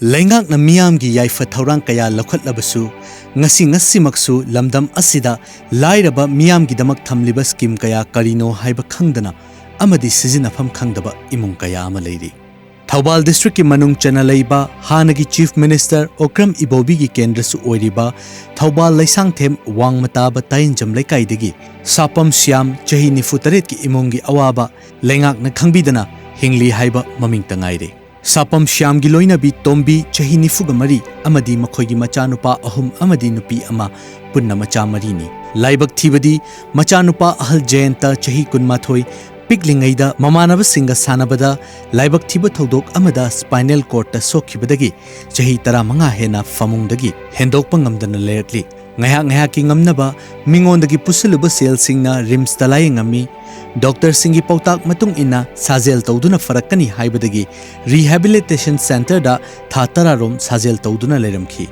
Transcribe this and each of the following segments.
Lengak na miyam gi yaifa thaurang kaya lokhat labasu ngasi maksu lamdam asida lairaba miyam gi damak thamliba scheme kaya karino haiba khangdana amadi sizinafam khangdaba imung kaya ama leiri. Thawbal district ki manung chana leiba hanagi chief minister Okram Ibobi gi kendra su oiriba Thawbal laisang them wangmata ba tainjam leikai degi sapam siam chahi nifutaret ki imung gi awaba lengak na khangbidana hingli haiba maming tangaire. Sapam siam gi loina bi tombi chahi nifuga mari amadi makhoi gi machanupa ahum amadi nupi ama punna macha mari ni. Laibak thibadi machanupa ahal jayanta chahi kunmathoi Piklingaida mamanaba singa sanabada laibak thiba thodok amada spinal cord ta sokhibadagi chahi tara manga hena famungdagi hendokpa ngamdana lertli ngaya ki ngamnaba mingondagi pusiluba sel singna rims talai ngami doctor singi pautak matung ina sajel tawduna farakani haibadagi rehabilitation center da thatara rom sajel tawduna leramkhi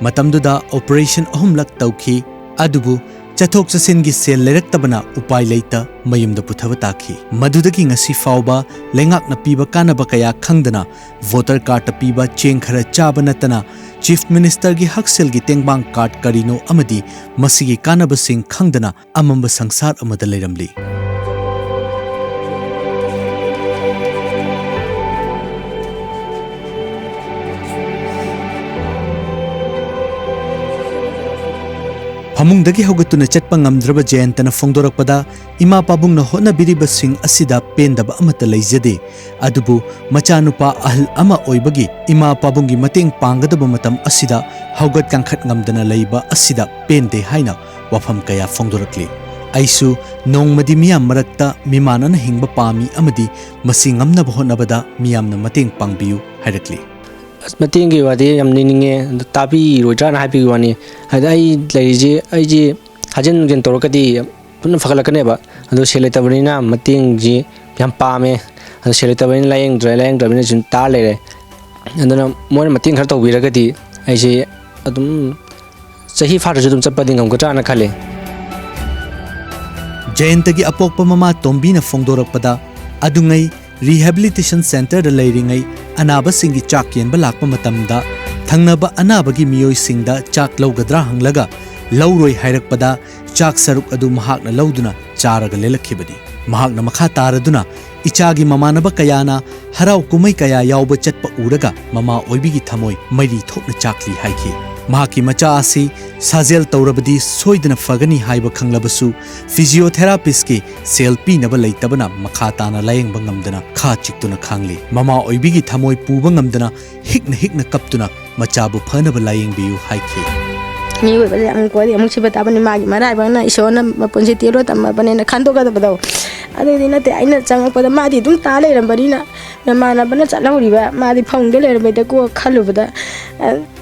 matamduda operation ahumlak tawkhi adubu Chathok chasingi sel leraktabana upai leita mayumda puthaba takhi madudagi ngasi fauba lengak na piba kanaba kaya khangdana voter card ta piba cheng khara chaba natana chief minister gi haksel gi tengbang card karino amadi masigi kanaba sing khangdana amamba sangsar amada leiramli Hamungdagi hogatuna chatpa ngamdraba jayantana fongdorakpada ima pabungna honabiriba sing asida pendaba amata leijade adubu machanupa ahal ama oibagi ima pabungi mateng panggadaba matam asida hogat kangkhat ngamdana leiba asida pende haina wafam kaya fongdorakli aisu nongmadi miyam marakta mimanana hingba pami amadi masi ngamnaba honabada miyamna mateng pangbiu hairakli Matingi wadi yam nininge tapi roja na happy wani hada ai leiji ai ji hajen gen torokati pun fakalakane ba ado seleta banina mating ji yam pame ado seleta banina layeng dra jun ta lere andana mon mating khar tawbiragati ai ji adum sahi far judum chapadi ngam gata na khale Jayantagi apokpa mama tombi na fongdorakpada adungai Rehabilitation Center da leiringai anaba singi chak yenba lakpa matamda thangnaba anabagi miyoi singda chak lawgadra hanglaga lawroi hairakpada chak saruk adu mahakna lawduna charaga lelakhibadi mahakna makha taraduna ichagi mamanaba kayana harau kumai kaya yawba chatpa uraga mama oibigi thamoi mari thokna chakli haiki mahaki macha asi sajel tawrabadi soidana fagani haiba khanglabasu physiotherapist ki selpi naba leitabana makha tana layeng bangamdana kha chiktuna khangli mama oibigi thamoi puba ngamdana hikna kaptuna machabu phanaba layeng biu haiki mi we bale ang ko di amuk sibata bani magi marai bangna isona mapunsi tiro tamma bane na khando ga badaw ade dina te aina chang pada madi dum ta le ram bari na memana bana chalawri ba madi phong de le ram be ko khalu bada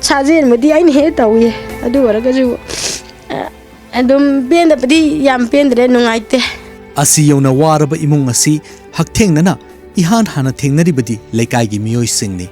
chajen madi ain he tawi adu waraga ju adum benda padi yam pendre nungaite asi yona waraba imung asi haktheng na ihan hana thengnari badi laikai gi miyoi singni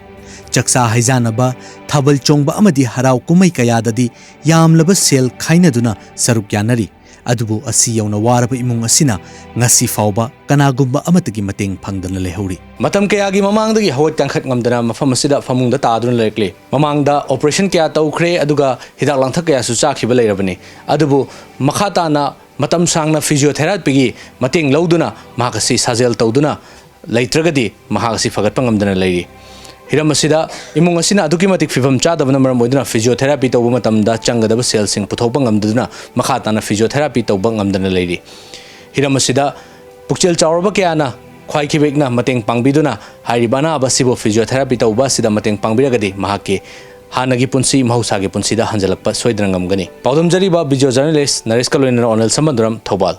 Chaksa haijanaba thabal chongba amadi harau kumai kayadadi yamlaba sel khainaduna saruk yanari adubu asi yauna waraba imung asina ngasi fauba kanagumba amatagi mateng phangdana lehauri matam kayagi mamangdagi hawat kangkhat ngamdana mafam asida famungda taaduna lekle mamangda operation kaya tawkhre aduga hidak langthak kaya su chakhiba leirabani adubu makhata na matam sangna physiotherapy gi mateng lawduna mahakasi sajel tawduna leitragadi mahakasi fagatpa ngamdana leiri Hiram asida imung asina aduki matik fifam chadabana maram oiduna physiotherapy tawba matamda changadaba cell sing puthokpa ngamduna makhatana physiotherapy tawba ngamdana leiri hiram asida pukchel chawraba kyana khwai khibekna mateng pangbiduna hairibana abasibo physiotherapy tawba sida mateng pangbiragadi mahake hanagi punsi mahusagi punsida hanjalakpa soidrangam gani pawdam jariba video journalist Naresh Kaloina Onel Samanduram Thobal